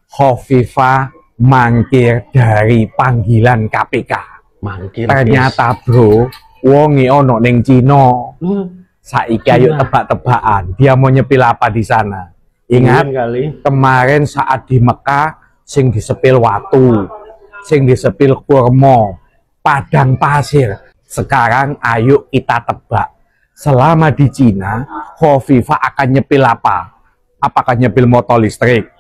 Hovifah mangkir dari panggilan KPK. Mangkir. Ternyata bro, wonge ono ning Cina. Saiki ayo tebak-tebakan, dia mau nyepil apa di sana? Ingat kali. Kemarin saat di Mekah sing disepil watu, sing disepil kurma, padang pasir. Sekarang ayo kita tebak. Selama di Cina, Hovifah akan nyepil apa? Apakah nyepil motor listrik,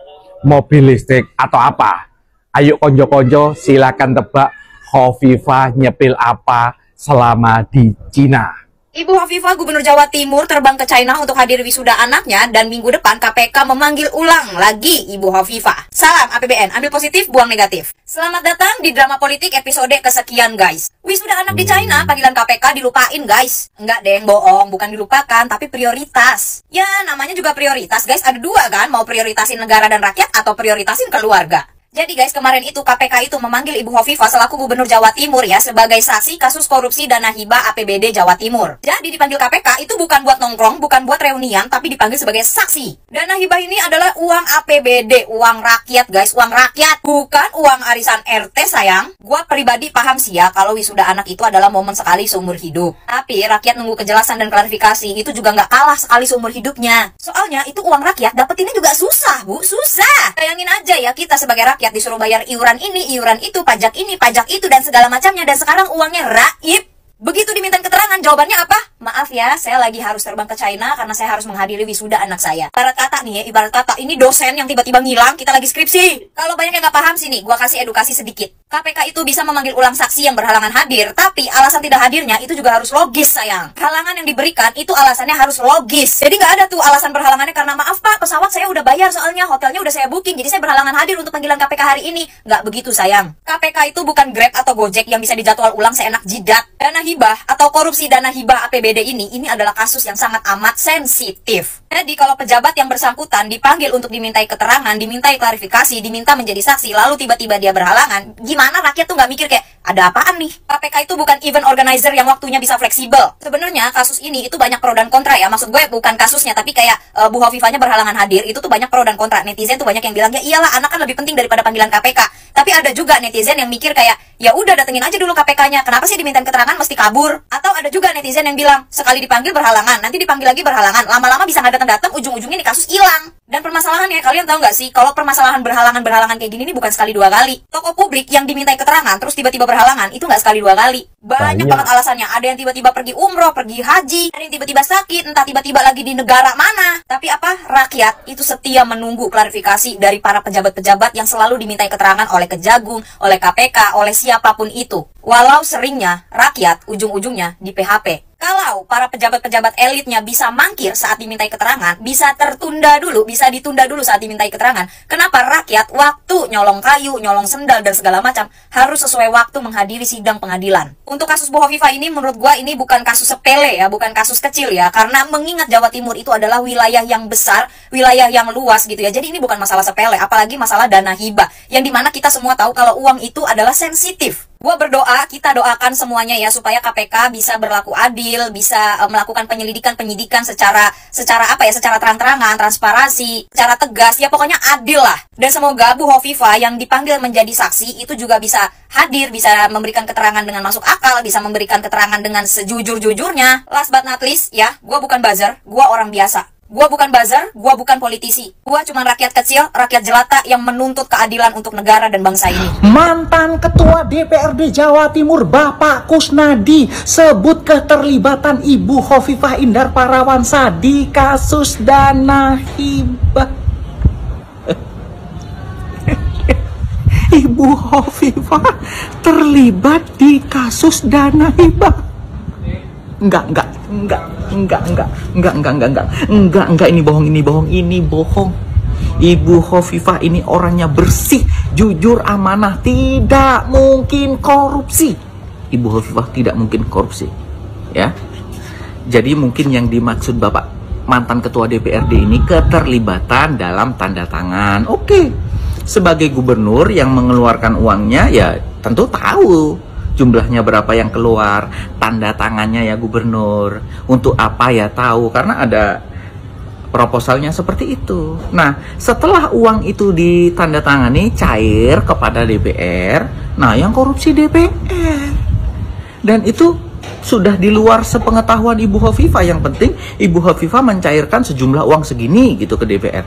mobil listrik, atau apa? Ayo konjo-konjo silakan tebak Hovifah nyepil apa selama di Cina. Ibu Hovifah, Gubernur Jawa Timur, terbang ke China untuk hadir wisuda anaknya dan minggu depan KPK memanggil ulang lagi Ibu Hovifah. Salam APBN, ambil positif, buang negatif. Selamat datang di drama politik episode kesekian guys. Wisuda anak di China, panggilan KPK dilupain guys. Enggak deng, bohong, bukan dilupakan, tapi prioritas. Ya namanya juga prioritas guys, ada dua kan, mau prioritasin negara dan rakyat atau prioritasin keluarga. Jadi guys, kemarin itu KPK itu memanggil Ibu Hovifah selaku Gubernur Jawa Timur ya sebagai saksi kasus korupsi dana hibah APBD Jawa Timur. Jadi dipanggil KPK itu bukan buat nongkrong, bukan buat reunian, tapi dipanggil sebagai saksi. Dana hibah ini adalah uang APBD, uang rakyat guys, uang rakyat, bukan uang arisan RT sayang. Gua pribadi paham sih ya kalau wisuda anak itu adalah momen sekali seumur hidup. Tapi rakyat nunggu kejelasan dan klarifikasi itu juga nggak kalah sekali seumur hidupnya. Soalnya itu uang rakyat, dapetinnya juga susah bu, susah. Bayangin aja ya kita sebagai rakyat disuruh bayar iuran ini, iuran itu, pajak ini, pajak itu, dan segala macamnya, dan sekarang uangnya raib. Begitu diminta keterangan, jawabannya apa? Maaf ya, saya lagi harus terbang ke China karena saya harus menghadiri wisuda anak saya. Ibarat kata nih ya, ibarat kata ini dosen yang tiba-tiba ngilang, kita lagi skripsi. Kalau banyak yang gak paham sini, gua kasih edukasi sedikit. KPK itu bisa memanggil ulang saksi yang berhalangan hadir, tapi alasan tidak hadirnya itu juga harus logis sayang. Halangan yang diberikan itu alasannya harus logis. Jadi nggak ada tuh alasan berhalangannya karena maaf pak, pesawat saya udah bayar soalnya, hotelnya udah saya booking, jadi saya berhalangan hadir untuk panggilan KPK hari ini. Nggak begitu sayang. KPK itu bukan Grab atau Gojek yang bisa dijadwal ulang seenak jidat. Dana hibah atau korupsi dana hibah APBD ini adalah kasus yang sangat amat sensitif. Jadi kalau pejabat yang bersangkutan dipanggil untuk dimintai keterangan, dimintai klarifikasi, diminta menjadi saksi, lalu tiba-tiba dia berhalangan, gimana rakyat tuh nggak mikir kayak, ada apaan nih? KPK itu bukan event organizer yang waktunya bisa fleksibel. Sebenarnya kasus ini itu banyak pro dan kontra ya. Maksud gue bukan kasusnya, tapi kayak Bu Hovifahnya berhalangan hadir, itu tuh banyak pro dan kontra. Netizen tuh banyak yang bilang, ya iyalah anak kan lebih penting daripada panggilan KPK. Tapi ada juga netizen yang mikir kayak, ya udah datengin aja dulu KPK-nya. Kenapa sih dimintain keterangan mesti kabur? Atau ada juga netizen yang bilang, sekali dipanggil berhalangan, nanti dipanggil lagi berhalangan. Lama-lama bisa nggak datang-datang, ujung-ujungnya nih kasus hilang. Dan permasalahannya, kalian tahu nggak sih, kalau permasalahan berhalangan kayak gini nih bukan sekali dua kali. Tokoh publik yang dimintai keterangan terus tiba-tiba berhalangan itu nggak sekali dua kali. Banyak banget alasannya. Ada yang tiba-tiba pergi umroh, pergi haji, ada yang tiba-tiba sakit, entah tiba-tiba lagi di negara mana. Tapi apa? Rakyat itu setia menunggu klarifikasi dari para pejabat-pejabat yang selalu dimintai keterangan oleh Kejagung, oleh KPK, oleh siapapun itu. Walau seringnya rakyat ujung-ujungnya di PHP. Kalau para pejabat-pejabat elitnya bisa mangkir saat dimintai keterangan, bisa tertunda dulu, bisa ditunda dulu saat dimintai keterangan. Kenapa rakyat waktu nyolong kayu, nyolong sendal, dan segala macam harus sesuai waktu menghadiri sidang pengadilan? Untuk kasus Bu Hovifah ini menurut gua ini bukan kasus sepele ya, bukan kasus kecil ya. Karena mengingat Jawa Timur itu adalah wilayah yang besar, wilayah yang luas gitu ya. Jadi ini bukan masalah sepele, apalagi masalah dana hibah. Yang dimana kita semua tahu kalau uang itu adalah sensitif. Gua berdoa, kita doakan semuanya ya supaya KPK bisa berlaku adil, bisa melakukan penyidikan secara apa ya, secara terang-terangan, transparansi, secara tegas, ya pokoknya adil lah. Dan semoga Bu Hovifah yang dipanggil menjadi saksi itu juga bisa hadir, bisa memberikan keterangan dengan masuk akal, bisa memberikan keterangan dengan sejujur-jujurnya. Last but not least ya, gua bukan buzzer, gua orang biasa. Gua bukan buzzer, gua bukan politisi. Gua cuma rakyat kecil, rakyat jelata yang menuntut keadilan untuk negara dan bangsa ini. Mantan Ketua DPRD Jawa Timur Bapak Kusnadi sebut keterlibatan Ibu Hovifah Indar Parawansa di kasus dana hibah. Ibu Hovifah terlibat di kasus dana hibah. Enggak, ini bohong. Ibu Hovifah ini orangnya bersih, jujur, amanah, tidak mungkin korupsi. Ibu Hovifah tidak mungkin korupsi, ya. Jadi mungkin yang dimaksud Bapak mantan Ketua DPRD ini keterlibatan dalam tanda tangan. Oke, sebagai gubernur yang mengeluarkan uangnya, ya tentu tahu jumlahnya berapa yang keluar, tanda tangannya ya gubernur. Untuk apa ya tahu, karena ada Proposalnya seperti itu. Nah, setelah uang itu ditandatangani cair kepada DPR, nah yang korupsi DPR. Dan itu sudah di luar sepengetahuan Ibu Hovifah. Yang penting Ibu Hovifah mencairkan sejumlah uang segini gitu ke DPR.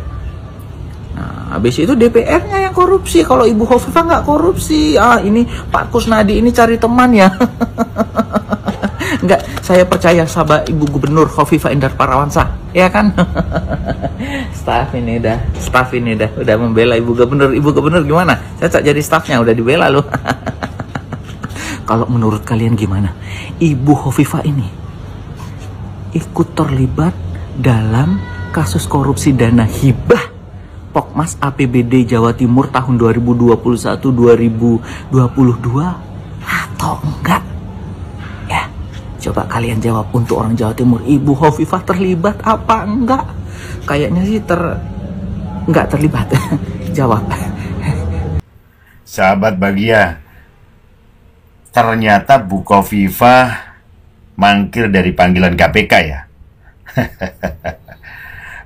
Nah, habis itu DPR-nya yang korupsi. Kalau Ibu Hovifah nggak korupsi, ini Pak Kusnadi ini cari teman ya. Enggak, saya percaya sama Ibu Gubernur Hovifah Indar Parawansa, ya kan? Staf ini udah membela Ibu Gubernur. Ibu Gubernur gimana? Saya jadi stafnya, udah dibela loh. Kalau menurut kalian gimana? Ibu Hovifah ini ikut terlibat dalam kasus korupsi dana hibah Pokmas APBD Jawa Timur tahun 2021-2022 atau enggak? Ya, coba kalian jawab untuk orang Jawa Timur. Ibu Hovifah terlibat apa enggak? Kayaknya sih enggak terlibat. Jawab. Sahabat Bahagia, ternyata Bu Hovifah mangkir dari panggilan KPK ya.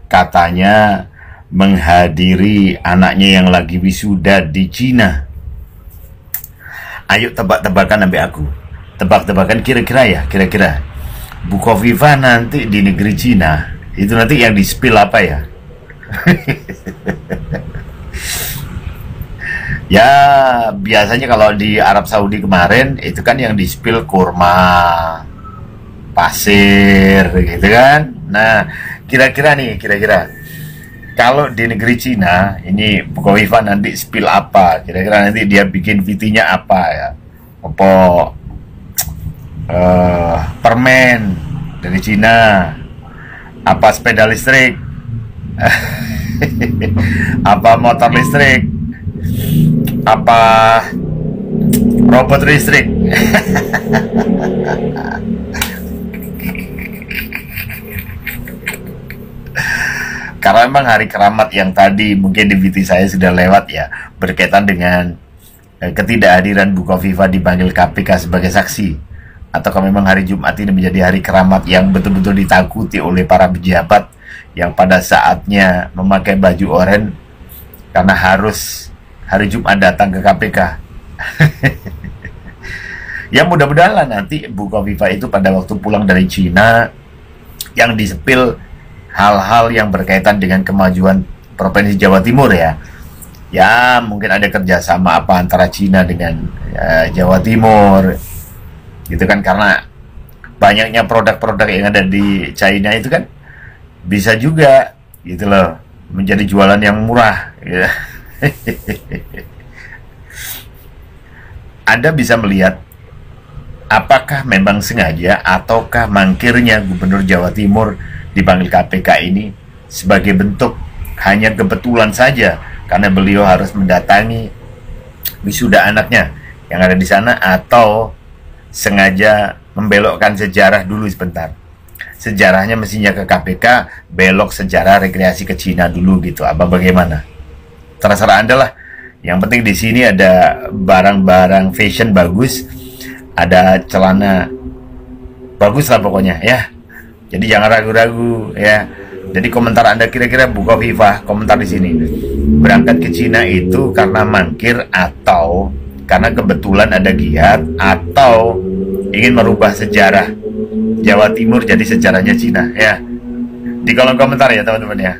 Katanya menghadiri anaknya yang lagi wisuda di Cina. Ayo tebak-tebakan sampai aku. Tebak-tebakan kira-kira Bu Hovifah nanti di negeri Cina itu nanti yang di-spill apa ya? Ya biasanya kalau di Arab Saudi kemarin itu kan yang di-spill kurma, pasir gitu kan. Nah kira-kira kalau di negeri Cina ini Bu Hovifah nanti spill apa? Kira-kira nanti dia bikin VT-nya apa ya? Apa permen dari Cina? Apa sepeda listrik? Apa motor listrik? Apa robot listrik? Karena memang hari keramat yang tadi mungkin di VT saya sudah lewat ya, berkaitan dengan ketidakhadiran Bu Hovifah dipanggil KPK sebagai saksi. Ataukah memang hari Jumat ini menjadi hari keramat yang betul-betul ditakuti oleh para pejabat yang pada saatnya memakai baju oranye karena harus hari Jumat datang ke KPK. Ya mudah-mudahan lah nanti Bu Hovifah itu pada waktu pulang dari Cina yang disepil hal-hal yang berkaitan dengan kemajuan Provinsi Jawa Timur ya. Ya mungkin ada kerjasama apa antara Cina dengan Jawa Timur gitu kan, karena banyaknya produk-produk yang ada di China itu kan bisa juga gitu loh menjadi jualan yang murah gitu. Anda bisa melihat apakah memang sengaja ataukah mangkirnya Gubernur Jawa Timur dipanggil KPK ini sebagai bentuk hanya kebetulan saja karena beliau harus mendatangi wisuda anaknya yang ada di sana, atau sengaja membelokkan sejarah dulu sebentar. Sejarahnya mestinya ke KPK, belok sejarah rekreasi ke Cina dulu gitu. Apa bagaimana? Terserah Anda lah. Yang penting di sini ada barang-barang fashion bagus, ada celana bagus lah pokoknya ya. Jadi jangan ragu-ragu ya. Jadi komentar Anda kira-kira Bu Hovifah komentar di sini. Berangkat ke Cina itu karena mangkir atau karena kebetulan ada giat atau ingin merubah sejarah Jawa Timur jadi sejarahnya Cina ya. Di kolom komentar ya teman-teman ya.